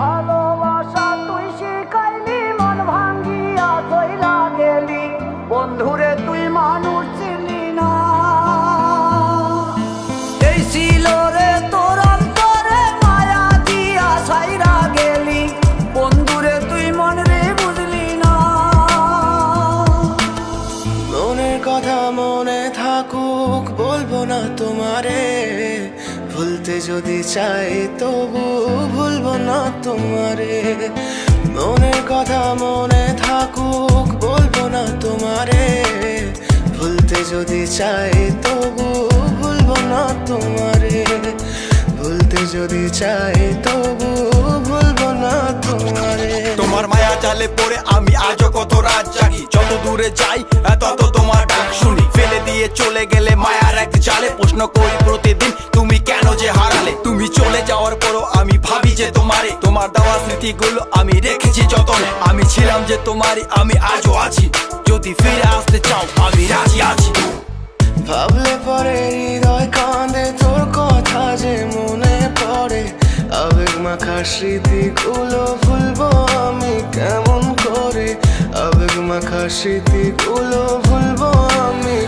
ভালোবাসা তুই শিখাইলি, মন ভাঙ্গিয়া চইলা গেলি, বন্ধুরে তুই মানুষ ছিলি না। এই ছিল রে তোর অন্তরে মায়া দিয়া ছাইরা গেলি, বন্ধুরে তুই মন রে বুঝলি না। মনের কথা মনে থাকুক বলবো না তোমারে, ভুলতে যদি চাই তবু ভুলবো না তোমারে। মনের কথা মনে থাকুক বলবো না তোমারে, ভুলতে যদি চাই তবু ভুলবো না তোমারে। ভুলতে যদি চাই তবু ভুলবো না তোমারে। তোমার মায়া জালে পড়ে আমি আজও কত রাত জাগি, যত দূরে যাই তত তোমার ডাক শুনি। ফেলে দিয়ে চলে গেলে মায়ার এক জালে, প্রশ্ন করি প্রতিদিন তুমি কেন যে হারালে। তুমি চলে যাওয়ার পরও আমি ভাবি যে তোমারে, তোমার দেওয়া স্মৃতিগুলো আমি রেখেছি যতনে। আমি ছিলাম যে তোমারই, আমি আজও আছি, যদি ফিরে আসতে চাও আমি রাজি আছি। ভাবলে পরে হৃদয় কাঁদে, তোর কথা যে মনে পড়ে। আবেগ মাখা স্মৃতিগুলো ভুলবো আমি কেমন করে, আবেগ মাখা স্মৃতিগুলো ভুলবো আমি।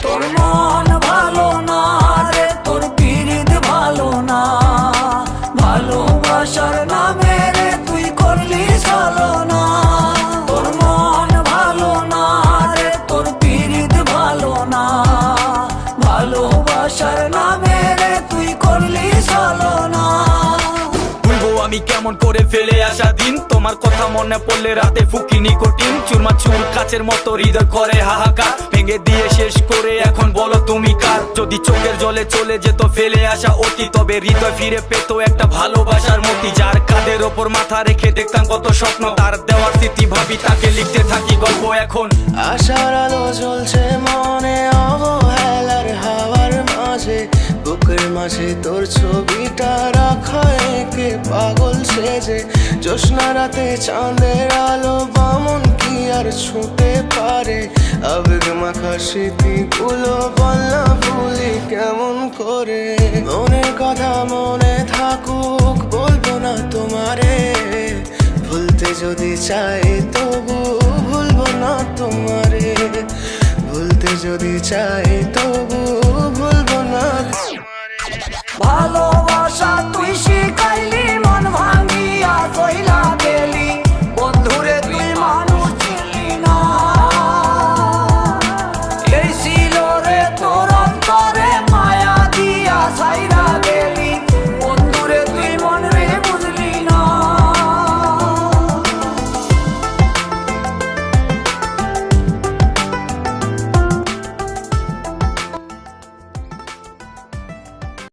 তোর মন ভালো না রে, তোর পীড়িত ভালো না, ভালোবাসার নামে রে তুই করলি ছলনা। তোর মন ভালো না রে, তোর পীড়িত ভালো না, ভালোবাসার নামে রে তুই করলি ছলনা। ভুলবো আমি কেমন করে ফেলে আসা দিন, তোমার কথা মনে পড়লে রাতে ফুকি নিকোটিন। চুরমা চুর কাচের মতো হৃদয় করে হাহাকার, ভেঙে দিয়ে শেষ করে এখন বলো তুমি কার। যদি চোখের জলে চলে যেত ফেলে আসা অতি, তবে হৃদয় ফিরে পেত একটা ভালোবাসার মতি। যার কাঁধের ওপর মাথা রেখে দেখতাম কত স্বপ্ন, তার দেওয়ার স্মৃতি ভাবি তাকে লিখতে থাকি গল্প এখন। আশার আলো জ্বলছে মনে অবহেলার হাওয়ার মাঝে, বুকের মাঝে তোর ছবিটা রাখা একে পাগল সেজে। জ্যোৎস্না রাতে চাঁদের আলো বামন কি আর ছুঁতে পারে, আবেগ মাখা স্মৃতিগুলো বলনা ভুলি কেমন করে। মনের কথা মনে থাকুক বলবো না তোমারে, ভুলতে যদি চাই তবু ভুলবো না তোমারে। ভুলতে যদি চাই তবু ভুলবো না তোমারে। ভালো